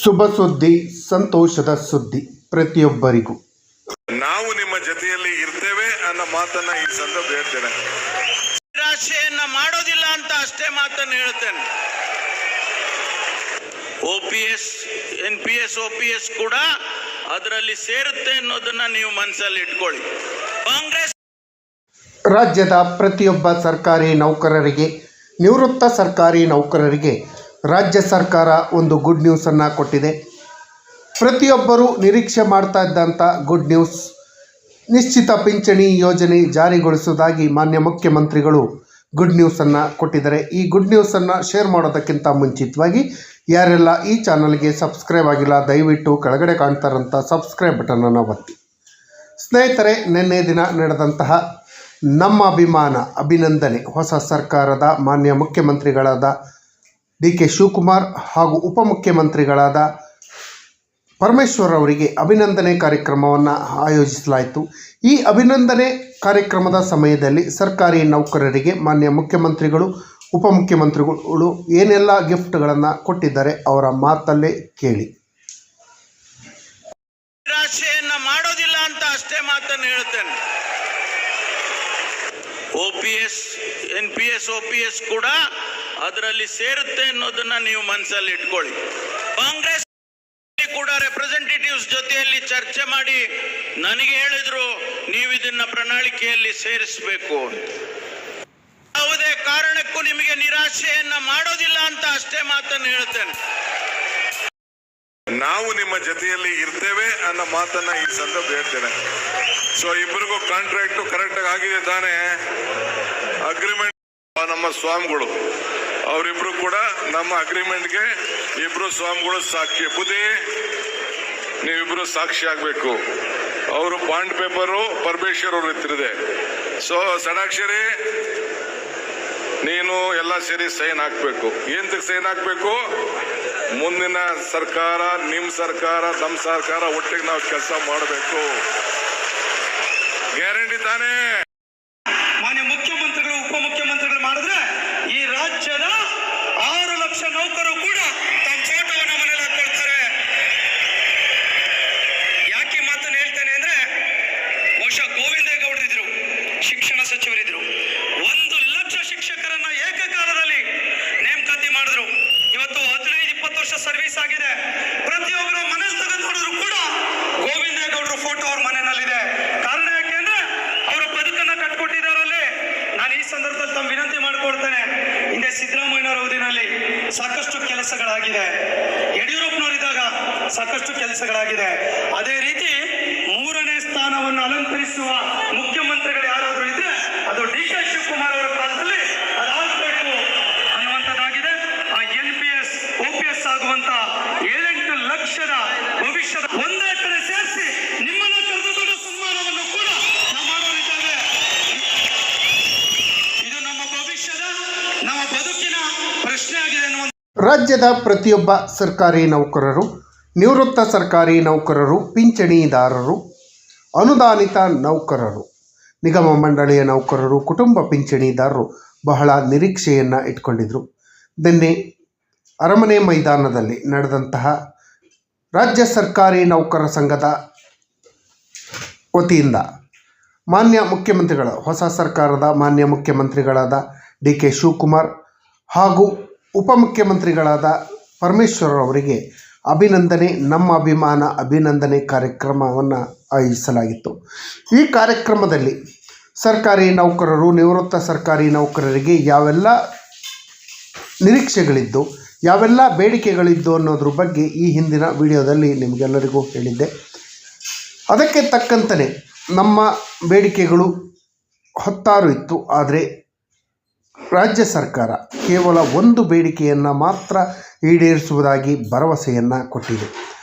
ಶುಭ ಸುದ್ದಿ, ಸಂತೋಷದ ಸುದ್ದಿ ಪ್ರತಿಯೊಬ್ಬರಿಗೂ. ನಾವು ನಿಮ್ಮ ಜೊತೆಯಲ್ಲಿ ಇರ್ತೇವೆ ಅನ್ನೋ ಮಾತನ್ನ ಈ ಸಂದರ್ಭ ಹೇಳ್ತೇನೆ. ನಿರಾಶೆಯನ್ನ ಮಾಡೋದಿಲ್ಲ ಅಂತ ಅಷ್ಟೇ ಮಾತನ್ನು ಹೇಳ್ತೇನೆ. OPS, NPS, OPS ಕೂಡ ಅದರಲ್ಲಿ ಸೇರುತ್ತೆ ಅನ್ನೋದನ್ನ ನೀವು ಮನಸ್ಸಲ್ಲಿ ಇಟ್ಕೊಳ್ಳಿ. ಕಾಂಗ್ರೆಸ್ ರಾಜ್ಯದ ಪ್ರತಿಯೊಬ್ಬ ಸರ್ಕಾರಿ ನೌಕರರಿಗೆ, ನಿವೃತ್ತ ಸರ್ಕಾರಿ ನೌಕರರಿಗೆ ರಾಜ್ಯ ಸರ್ಕಾರ ಒಂದು ಗುಡ್ ನ್ಯೂಸನ್ನು ಕೊಟ್ಟಿದೆ. ಪ್ರತಿಯೊಬ್ಬರೂ ನಿರೀಕ್ಷೆ ಮಾಡ್ತಾ ಇದ್ದಂಥ ಗುಡ್ ನ್ಯೂಸ್, ನಿಶ್ಚಿತ ಪಿಂಚಣಿ ಯೋಜನೆ ಜಾರಿಗೊಳಿಸುವುದಾಗಿ ಮಾನ್ಯ ಮುಖ್ಯಮಂತ್ರಿಗಳು ಗುಡ್ ನ್ಯೂಸನ್ನು ಕೊಟ್ಟಿದ್ದಾರೆ. ಈ ಗುಡ್ ನ್ಯೂಸನ್ನು ಶೇರ್ ಮಾಡೋದಕ್ಕಿಂತ ಮುಂಚಿತವಾಗಿ ಯಾರೆಲ್ಲ ಈ ಚಾನಲ್ಗೆ ಸಬ್ಸ್ಕ್ರೈಬ್ ಆಗಿಲ್ಲ, ದಯವಿಟ್ಟು ಕೆಳಗಡೆ ಕಾಣ್ತಾರಂಥ ಸಬ್ಸ್ಕ್ರೈಬ್ ಬಟನನ್ನು ಒತ್ತಿ. ಸ್ನೇಹಿತರೆ, ನಿನ್ನೆ ದಿನ ನಡೆದಂತಹ ನಮ್ಮ ಅಭಿಮಾನ ಅಭಿನಂದನೆ ಹೊಸ ಸರ್ಕಾರದ ಮಾನ್ಯ ಮುಖ್ಯಮಂತ್ರಿಗಳಾದ DK ಶಿವಕುಮಾರ್ ಹಾಗೂ ಉಪಮುಖ್ಯಮಂತ್ರಿಗಳಾದ ಪರಮೇಶ್ವರ್ ಅವರಿಗೆ ಅಭಿನಂದನೆ ಕಾರ್ಯಕ್ರಮವನ್ನು ಆಯೋಜಿಸಲಾಯಿತು. ಈ ಅಭಿನಂದನೆ ಕಾರ್ಯಕ್ರಮದ ಸಮಯದಲ್ಲಿ ಸರ್ಕಾರಿ ನೌಕರರಿಗೆ ಮಾನ್ಯ ಮುಖ್ಯಮಂತ್ರಿಗಳು, ಉಪಮುಖ್ಯಮಂತ್ರಿಗಳು ಏನೆಲ್ಲ ಗಿಫ್ಟ್ಗಳನ್ನು ಕೊಟ್ಟಿದ್ದಾರೆ ಅವರ ಮಾತಲ್ಲೇ ಕೇಳಿ. ನಿರಾಶೆಯನ್ನ ಮಾಡೋದಿಲ್ಲ ಅಂತ ಅಷ್ಟೇ ಮಾತನ್ನು ಹೇಳ್ತೇನೆ. OPS, NPS, OPS ಕೂಡ ಅದರಲ್ಲಿ ಸೇರುತ್ತೆ ಅನ್ನೋದನ್ನ ನೀವು ಮನಸ್ಸಲ್ಲಿ ಇಟ್ಕೊಳ್ಳಿ. ಕಾಂಗ್ರೆಸ್ ಕೂಡ ರೆಪ್ರೆಸೆಂಟೇಟಿವ್ಸ್ ಜೊತೆಯಲ್ಲಿ ಚರ್ಚೆ ಮಾಡಿ ನನಗೆ ಹೇಳಿದ್ರು ನೀವು ಇದನ್ನ ಪ್ರಣಾಳಿಕೆಯಲ್ಲಿ ಸೇರಿಸಬೇಕು. ಯಾವುದೇ ಕಾರಣಕ್ಕೂ ನಿಮಗೆ ನಿರಾಶೆಯನ್ನ ಮಾಡೋದಿಲ್ಲ ಅಂತ ಅಷ್ಟೇ ಮಾತನ್ನು ಹೇಳ್ತೇನೆ. ನಾವು ನಿಮ್ಮ ಜೊತೆಯಲ್ಲಿ ಇರ್ತೇವೆ ಅನ್ನೋ ಮಾತನ್ನ ಈ ಸಂದರ್ಭ ಹೇಳ್ತೇನೆ. ಸೊ ಇಬ್ಬರಿಗೂ ಕಾಂಟ್ರಾಕ್ಟ್ ಕರೆಕ್ಟ್ ಆಗಿದೆ ತಾನೆ? ಅಗ್ರಿಮೆಂಟ್ ನಮ್ಮ ಸ್ವಾಮಿಗಳು ಅವರಿಬ್ರು ಕೂಡ ನಮ್ಮ ಅಗ್ರಿಮೆಂಟ್ಗೆ ಇಬ್ರು ಸ್ವಾಮಿಗಳು ಸಾಕ್ಷಿ. ಬುದ್ಧಿ ನೀವಿಬ್ರು ಸಾಕ್ಷಿ ಆಗ್ಬೇಕು. ಅವರು ಬಾಂಡ್ ಪೇಪರು ಪರಮೇಶ್ವರ್ ಅವ್ರ ಹತ್ತಿರದೆ. ಸೊ ಷಡಾಕ್ಷರಿ ನೀನು ಎಲ್ಲ ಸೇರಿ ಸೈನ್ ಹಾಕ್ಬೇಕು. ಏಂತಕ್ಕೆ ಸೈನ್ ಹಾಕ್ಬೇಕು? ಮುಂದಿನ ಸರ್ಕಾರ, ನಿಮ್ ಸರ್ಕಾರ, ನಮ್ಮ ಸರ್ಕಾರ ಒಟ್ಟಿಗೆ ನಾವು ಕೆಲಸ ಮಾಡಬೇಕು. ಗ್ಯಾರಂಟಿ ತಾನೇ? ಮಾನ್ಯ ಮುಖ್ಯಮಂತ್ರಿಗಳು, ಉಪಮುಖ್ಯಮಂತ್ರಿಗಳು ಮಾಡಿದ್ರೆ ಈ ರಾಜ್ಯದ 6 ಲಕ್ಷ ನೌಕರರು ಕೂಡ ತಮ್ಮ ಫೋಟೋವನ್ನು ಮನೇಲಿ ಹಾಕೊಳ್ತಾರೆ. ಯಾಕೆ ಮಾತನ್ನು ಹೇಳ್ತೇನೆ ಅಂದ್ರೆ, ಬಹುಶಃ ಗೋವಿಂದೇಗೌಡರಿದ್ರು, ಶಿಕ್ಷಣ ಸಚಿವರಿದ್ರು, 1 ಲಕ್ಷ ಶಿಕ್ಷಕರನ್ನ ಏಕಕಾಲದಲ್ಲಿ ನೇಮಕಾತಿ ಮಾಡಿದ್ರು. ಇವತ್ತು 15-20 ವರ್ಷ ಸರ್ವಿಸ್ ಆಗಿದೆ. ಪ್ರತಿಯೊಬ್ಬರು ಮನೇಲಿ ತೆಗೆದು ನೋಡಿದ್ರು ಕೂಡ ಗೋವಿಂದೇಗೌಡರು ಫೋಟೋ ಅವ್ರ ಮನೆಯಲ್ಲಿದೆ. ಕಾರಣ ಯಾಕೆಂದ್ರೆ ಅವರ ಬದುಕನ್ನ ಕಟ್ಕೊಟ್ಟಿದ್ದಾರಲ್ಲಿ. ನಾನು ಈ ಸಂದರ್ಭದಲ್ಲಿ ತಮ್ಮ ವಿನಂತಿ ಮಾಡಿಕೊಡ್ತೇನೆ. ಹಿಂದೆ ಸಿದ್ದರಾಮಯ್ಯನವರ ಅವಧಿನಲ್ಲಿ ಸಾಕಷ್ಟು ಕೆಲಸಗಳಾಗಿದೆ, ಯಡಿಯೂರಪ್ಪನವರಿದ್ದಾಗ ಸಾಕಷ್ಟು ಕೆಲಸಗಳಾಗಿದೆ. ಅದೇ ರೀತಿ 3ನೇ ಸ್ಥಾನವನ್ನು ಅಲಂಕರಿಸುವ ಮುಖ್ಯಮಂತ್ರಿಗಳು ಯಾರಾದ್ರೂ ಇದ್ರೆ ಅದು DK ಶಿವಕುಮಾರ್ ಅವರ ಕಾಲದಲ್ಲಿ ಅದಾಗಬೇಕು ಅನ್ನುವಂಥದ್ದಾಗಿದೆ. ಆ NPS, OPS ಆಗುವಂತ 7-8 ಲಕ್ಷದ ಭವಿಷ್ಯದ ಒಂದೇ ಕಡೆ ಸೇರಿಸಿ ನಿಮ್ಮನ್ನು ಕರೆದುಕೊಂಡು ಸನ್ಮಾನವನ್ನು ಕೂಡ ನಾವು ಮಾಡೋರಿದ್ದೇವೆ. ಇದು ನಮ್ಮ ಭವಿಷ್ಯದ, ನಮ್ಮ ಬದುಕಿನ ಪ್ರಶ್ನೆ ಆಗಿದೆ ಅನ್ನುವಂಥ ರಾಜ್ಯದ ಪ್ರತಿಯೊಬ್ಬ ಸರ್ಕಾರಿ ನೌಕರರು, ನಿವೃತ್ತ ಸರ್ಕಾರಿ ನೌಕರರು, ಪಿಂಚಣಿದಾರರು, ಅನುದಾನಿತ ನೌಕರರು, ನಿಗಮ ಮಂಡಳಿಯ ನೌಕರರು, ಕುಟುಂಬ ಪಿಂಚಣಿದಾರರು ಬಹಳ ನಿರೀಕ್ಷೆಯನ್ನು ಇಟ್ಕೊಂಡಿದ್ರು. ನಿನ್ನೆ ಅರಮನೆ ಮೈದಾನದಲ್ಲಿ ನಡೆದಂತಹ ರಾಜ್ಯ ಸರ್ಕಾರಿ ನೌಕರರ ಸಂಘದ ವತಿಯಿಂದ ಮಾನ್ಯ ಮುಖ್ಯಮಂತ್ರಿಗಳ, ಹೊಸ ಸರ್ಕಾರದ ಮಾನ್ಯ ಮುಖ್ಯಮಂತ್ರಿಗಳಾದ DK ಶಿವಕುಮಾರ್ ಹಾಗೂ ಉಪಮುಖ್ಯಮಂತ್ರಿಗಳಾದ ಪರಮೇಶ್ವರ್ ಅವರಿಗೆ ಅಭಿನಂದನೆ, ನಮ್ಮ ಅಭಿಮಾನ ಅಭಿನಂದನೆ ಕಾರ್ಯಕ್ರಮವನ್ನು ಆಯೋಜಿಸಲಾಗಿತ್ತು. ಈ ಕಾರ್ಯಕ್ರಮದಲ್ಲಿ ಸರ್ಕಾರಿ ನೌಕರರು, ನಿವೃತ್ತ ಸರ್ಕಾರಿ ನೌಕರರಿಗೆ ಯಾವೆಲ್ಲ ನಿರೀಕ್ಷೆಗಳಿದ್ದು, ಯಾವೆಲ್ಲ ಬೇಡಿಕೆಗಳಿದ್ದು ಅನ್ನೋದ್ರ ಬಗ್ಗೆ ಈ ಹಿಂದಿನ ವಿಡಿಯೋದಲ್ಲಿ ನಿಮಗೆಲ್ಲರಿಗೂ ಹೇಳಿದ್ದೆ. ಅದಕ್ಕೆ ತಕ್ಕಂತೆ ನಮ್ಮ ಬೇಡಿಕೆಗಳು 10 ಇತ್ತು. ಆದರೆ ರಾಜ್ಯ ಸರ್ಕಾರ ಕೇವಲ 1 ಬೇಡಿಕೆಯನ್ನು ಮಾತ್ರ ಈಡೇರಿಸುವುದಾಗಿ ಭರವಸೆಯನ್ನು ಕೊಟ್ಟಿದೆ.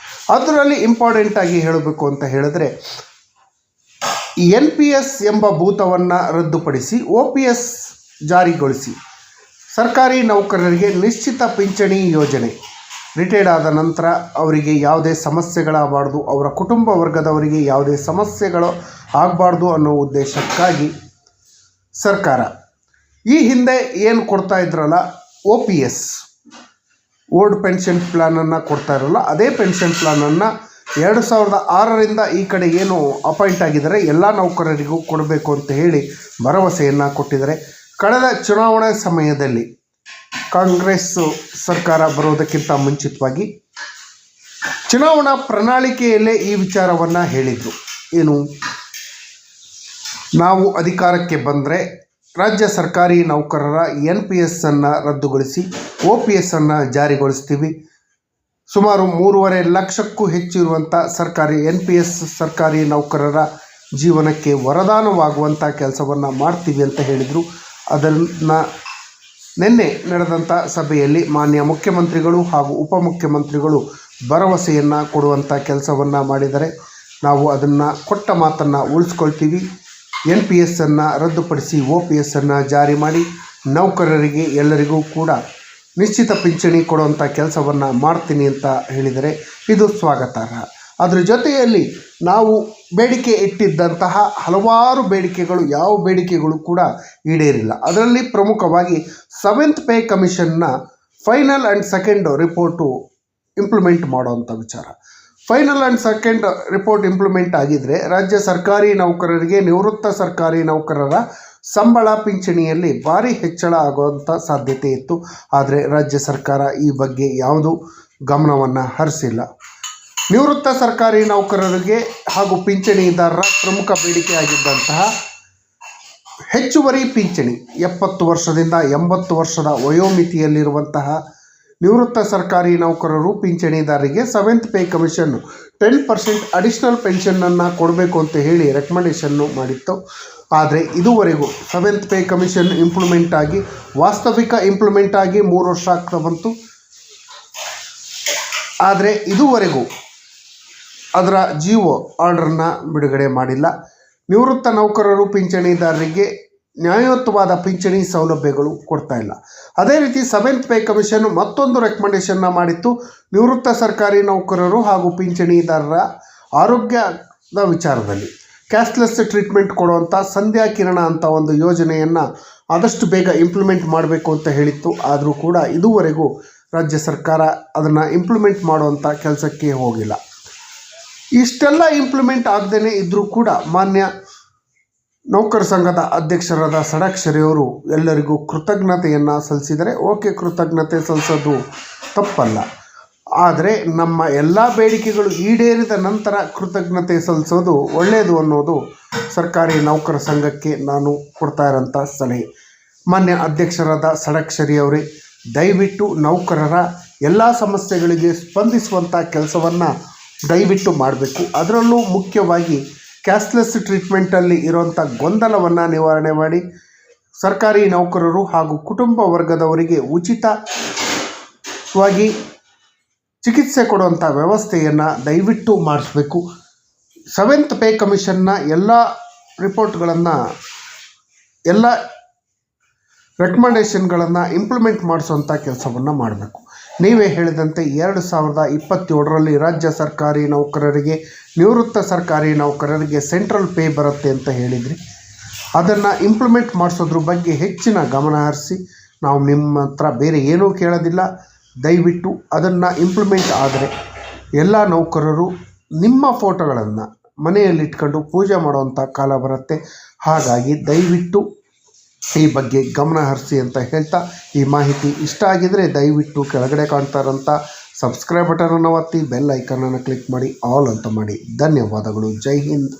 ಅದರಲ್ಲಿ ಇಂಪಾರ್ಟೆಂಟಾಗಿ ಹೇಳಬೇಕು ಅಂತ ಹೇಳಿದ್ರೆ, NPS ಎಂಬ ಭೂತವನ್ನು ರದ್ದುಪಡಿಸಿ OPS ಜಾರಿಗೊಳಿಸಿ ಸರ್ಕಾರಿ ನೌಕರರಿಗೆ ನಿಶ್ಚಿತ ಪಿಂಚಣಿ ಯೋಜನೆ, ರಿಟೈರ್ಡ್ ಆದ ನಂತರ ಅವರಿಗೆ ಯಾವುದೇ ಸಮಸ್ಯೆಗಳಾಗಬಾರ್ದು, ಅವರ ಕುಟುಂಬ ವರ್ಗದವರಿಗೆ ಯಾವುದೇ ಸಮಸ್ಯೆಗಳು ಆಗಬಾರ್ದು ಅನ್ನೋ ಉದ್ದೇಶಕ್ಕಾಗಿ ಸರ್ಕಾರ ಈ ಹಿಂದೆ ಏನು ಕೊಡ್ತಾ ಇದ್ರಲ್ಲ OPS, ಓಲ್ಡ್ ಪೆನ್ಷನ್ ಪ್ಲ್ಯಾನನ್ನು ಕೊಡ್ತಾ ಇರಲ್ಲ, ಅದೇ ಪೆನ್ಷನ್ ಪ್ಲ್ಯಾನನ್ನು 2006ರಿಂದ ಈ ಕಡೆ ಏನು ಅಪಾಯಿಂಟ್ ಆಗಿದ್ದಾರೆ ಎಲ್ಲ ನೌಕರರಿಗೂ ಕೊಡಬೇಕು ಅಂತ ಹೇಳಿ ಭರವಸೆಯನ್ನು ಕೊಟ್ಟಿದ್ದಾರೆ. ಕಳೆದ ಚುನಾವಣೆ ಸಮಯದಲ್ಲಿ ಕಾಂಗ್ರೆಸ್ ಸರ್ಕಾರ ಬರೋದಕ್ಕಿಂತ ಮುಂಚಿತವಾಗಿ ಚುನಾವಣಾ ಪ್ರಣಾಳಿಕೆಯಲ್ಲೇ ಈ ವಿಚಾರವನ್ನು ಹೇಳಿದರು. ಏನು, ನಾವು ಅಧಿಕಾರಕ್ಕೆ ಬಂದರೆ ರಾಜ್ಯ ಸರ್ಕಾರಿ ನೌಕರರ NPS ರದ್ದುಗೊಳಿಸಿ OPS ಜಾರಿಗೊಳಿಸ್ತೀವಿ. ಸುಮಾರು 3.5 ಲಕ್ಷಕ್ಕೂ ಹೆಚ್ಚು ಇರುವಂಥ NPS ಸರ್ಕಾರಿ ನೌಕರರ ಜೀವನಕ್ಕೆ ವರದಾನವಾಗುವಂಥ ಕೆಲಸವನ್ನು ಮಾಡ್ತೀವಿ ಅಂತ ಹೇಳಿದರು. ಅದನ್ನು ನಿನ್ನೆ ನಡೆದಂಥ ಸಭೆಯಲ್ಲಿ ಮಾನ್ಯ ಮುಖ್ಯಮಂತ್ರಿಗಳು ಹಾಗೂ ಉಪಮುಖ್ಯಮಂತ್ರಿಗಳು ಭರವಸೆಯನ್ನು ಕೊಡುವಂಥ ಕೆಲಸವನ್ನು ಮಾಡಿದರೆ ನಾವು ಅದನ್ನು ಕೊಟ್ಟ ಮಾತನ್ನು ಉಳಿಸ್ಕೊಳ್ತೀವಿ. NPS ರದ್ದುಪಡಿಸಿ OPS ಜಾರಿ ಮಾಡಿ ನೌಕರರಿಗೆ ಎಲ್ಲರಿಗೂ ಕೂಡ ನಿಶ್ಚಿತ ಪಿಂಚಣಿ ಕೊಡುವಂಥ ಕೆಲಸವನ್ನು ಮಾಡ್ತೀನಿ ಅಂತ ಹೇಳಿದರೆ ಇದು ಸ್ವಾಗತಾರ್ಹ. ಅದರ ಜೊತೆಯಲ್ಲಿ ನಾವು ಬೇಡಿಕೆ ಇಟ್ಟಿದ್ದಂತಹ ಹಲವಾರು ಬೇಡಿಕೆಗಳು, ಯಾವ ಬೇಡಿಕೆಗಳು ಕೂಡ ಈಡೇರಿಲ್ಲ. ಅದರಲ್ಲಿ ಪ್ರಮುಖವಾಗಿ 7th ಪೇ ಕಮಿಷನ್ನ final and second report implement ಮಾಡುವಂಥ ವಿಚಾರ. Final and second report implement ಆಗಿದ್ದರೆ ರಾಜ್ಯ ಸರ್ಕಾರಿ ನೌಕರರಿಗೆ, ನಿವೃತ್ತ ಸರ್ಕಾರಿ ನೌಕರರ ಸಂಬಳ ಪಿಂಚಣಿಯಲ್ಲಿ ಭಾರಿ ಹೆಚ್ಚಳ ಆಗುವಂಥ ಸಾಧ್ಯತೆ ಇತ್ತು. ಆದರೆ ರಾಜ್ಯ ಸರ್ಕಾರ ಈ ಬಗ್ಗೆ ಯಾವುದೂ ಗಮನವನ್ನು ಹರಿಸಿಲ್ಲ. ನಿವೃತ್ತ ಸರ್ಕಾರಿ ನೌಕರರಿಗೆ ಹಾಗೂ ಪಿಂಚಣಿದಾರರ ಪ್ರಮುಖ ಬೇಡಿಕೆಯಾಗಿದ್ದಂತಹ ಹೆಚ್ಚುವರಿ ಪಿಂಚಣಿ 70 ವರ್ಷದಿಂದ 80 ವರ್ಷದ ವಯೋಮಿತಿಯಲ್ಲಿರುವಂತಹ ನಿವೃತ್ತ ಸರ್ಕಾರಿ ನೌಕರರು ಪಿಂಚಣಿದಾರರಿಗೆ 7th ಪೇ ಕಮಿಷನ್ 10% ಅಡಿಷ್ನಲ್ ಪೆನ್ಷನ್ನನ್ನು ಕೊಡಬೇಕು ಅಂತ ಹೇಳಿ ರೆಕಮೆಂಡೇಷನ್ನು ಮಾಡಿತ್ತು. ಆದರೆ ಇದುವರೆಗೂ 7th ಪೇ ಕಮಿಷನ್ ಇಂಪ್ಲಿಮೆಂಟ್ ಆಗಿ, ವಾಸ್ತವಿಕ ಇಂಪ್ಲಿಮೆಂಟ್ ಆಗಿ 3 ವರ್ಷ ಆಗ್ತಾ ಬಂತು. ಆದರೆ ಇದುವರೆಗೂ ಅದರ ಜಿಒ ಆರ್ಡರ್ನ ಬಿಡುಗಡೆ ಮಾಡಿಲ್ಲ. ನಿವೃತ್ತ ನೌಕರರು ಪಿಂಚಣಿದಾರರಿಗೆ ನ್ಯಾಯಯುತವಾದ ಪಿಂಚಣಿ ಸೌಲಭ್ಯಗಳು ಕೊಡ್ತಾ ಇಲ್ಲ. ಅದೇ ರೀತಿ 7th ಪೇ ಕಮಿಷನ್ ಮತ್ತೊಂದು ರೆಕಮೆಂಡೇಷನ್ನ ಮಾಡಿತ್ತು. ನಿವೃತ್ತ ಸರ್ಕಾರಿ ನೌಕರರು ಹಾಗೂ ಪಿಂಚಣಿದಾರರ ಆರೋಗ್ಯದ ವಿಚಾರದಲ್ಲಿ ಕ್ಯಾಶ್ಲೆಸ್ ಟ್ರೀಟ್ಮೆಂಟ್ ಕೊಡುವಂಥ ಸಂಧ್ಯಾ ಕಿರಣ ಅಂತ ಒಂದು ಯೋಜನೆಯನ್ನು ಆದಷ್ಟು ಬೇಗ ಇಂಪ್ಲಿಮೆಂಟ್ ಮಾಡಬೇಕು ಅಂತ ಹೇಳಿತ್ತು. ಆದರೂ ಕೂಡ ಇದುವರೆಗೂ ರಾಜ್ಯ ಸರ್ಕಾರ ಅದನ್ನು ಇಂಪ್ಲಿಮೆಂಟ್ ಮಾಡುವಂಥ ಕೆಲಸಕ್ಕೆ ಹೋಗಿಲ್ಲ. ಇಷ್ಟೆಲ್ಲ ಇಂಪ್ಲಿಮೆಂಟ್ ಆಗದೇ ಇದ್ದರೂ ಕೂಡ ಮಾನ್ಯ ನೌಕರ ಸಂಘದ ಅಧ್ಯಕ್ಷರಾದ ಷಡಕ್ಷರಿಯವರು ಎಲ್ಲರಿಗೂ ಕೃತಜ್ಞತೆಯನ್ನು ಸಲ್ಲಿಸಿದರೆ ಓಕೆ, ಕೃತಜ್ಞತೆ ಸಲ್ಲಿಸೋದು ತಪ್ಪಲ್ಲ. ಆದರೆ ನಮ್ಮ ಎಲ್ಲ ಬೇಡಿಕೆಗಳು ಈಡೇರಿದ ನಂತರ ಕೃತಜ್ಞತೆ ಸಲ್ಲಿಸೋದು ಒಳ್ಳೆಯದು ಅನ್ನೋದು ಸರ್ಕಾರಿ ನೌಕರ ಸಂಘಕ್ಕೆ ನಾನು ಕೊಡ್ತಾ ಇರೋಂಥ ಸಲಹೆ. ಮಾನ್ಯ ಅಧ್ಯಕ್ಷರಾದ ಷಡಕ್ಷರಿಯವರೇ, ದಯವಿಟ್ಟು ನೌಕರರ ಎಲ್ಲ ಸಮಸ್ಯೆಗಳಿಗೆ ಸ್ಪಂದಿಸುವಂಥ ಕೆಲಸವನ್ನು ದಯವಿಟ್ಟು ಮಾಡಬೇಕು. ಅದರಲ್ಲೂ ಮುಖ್ಯವಾಗಿ ಕ್ಯಾಶ್ಲೆಸ್ ಟ್ರೀಟ್ಮೆಂಟಲ್ಲಿ ಇರುವಂಥ ಗೊಂದಲವನ್ನು ನಿವಾರಣೆ ಮಾಡಿ ಸರ್ಕಾರಿ ನೌಕರರು ಹಾಗೂ ಕುಟುಂಬ ವರ್ಗದವರಿಗೆ ಉಚಿತವಾಗಿ ಚಿಕಿತ್ಸೆ ಕೊಡುವಂಥ ವ್ಯವಸ್ಥೆಯನ್ನು ದಯವಿಟ್ಟು ಮಾಡಿಸ್ಬೇಕು. 7th ಪೇ ಕಮಿಷನ್ನ ಎಲ್ಲ ರಿಪೋರ್ಟ್ಗಳನ್ನು, ಎಲ್ಲ ರೆಕಮೆಂಡೇಷನ್ಗಳನ್ನು ಇಂಪ್ಲಿಮೆಂಟ್ ಮಾಡಿಸುವಂಥ ಕೆಲಸವನ್ನು ಮಾಡಬೇಕು. ನೀವೇ ಹೇಳಿದಂತೆ 2027ರಲ್ಲಿ ರಾಜ್ಯ ಸರ್ಕಾರಿ ನೌಕರರಿಗೆ, ನಿವೃತ್ತ ಸರ್ಕಾರಿ ನೌಕರರಿಗೆ ಸೆಂಟ್ರಲ್ ಪೇ ಬರುತ್ತೆ ಅಂತ ಹೇಳಿದ್ರಿ. ಅದನ್ನು ಇಂಪ್ಲಿಮೆಂಟ್ ಮಾಡಿಸೋದ್ರ ಬಗ್ಗೆ ಹೆಚ್ಚಿನ ಗಮನ ಹರಿಸಿ. ನಾವು ನಿಮ್ಮ ಹತ್ರ ಬೇರೆ ಏನೂ ಕೇಳೋದಿಲ್ಲ. ದಯವಿಟ್ಟು ಅದನ್ನು ಇಂಪ್ಲಿಮೆಂಟ್ ಆದರೆ ಎಲ್ಲ ನೌಕರರು ನಿಮ್ಮ ಫೋಟೋಗಳನ್ನು ಮನೆಯಲ್ಲಿಟ್ಕೊಂಡು ಪೂಜೆ ಮಾಡುವಂಥ ಕಾಲ ಬರುತ್ತೆ. ಹಾಗಾಗಿ ದಯವಿಟ್ಟು ಈ ಬಗ್ಗೆ ಗಮನ ಹರಿಸಿ ಅಂತ ಹೇಳ್ತಾ, ಈ ಮಾಹಿತಿ ಇಷ್ಟ ಆಗಿದರೆ ದಯವಿಟ್ಟು ಕೆಳಗಡೆ ಕಾಣ್ತಾ ಇರೋಂಥ ಸಬ್ಸ್ಕ್ರೈಬ್ ಬಟನನ್ನು ಒತ್ತಿ, ಬೆಲ್ ಐಕನನ್ನು ಕ್ಲಿಕ್ ಮಾಡಿ, ಆಲ್ ಅಂತ ಮಾಡಿ. ಧನ್ಯವಾದಗಳು. ಜೈ ಹಿಂದ್.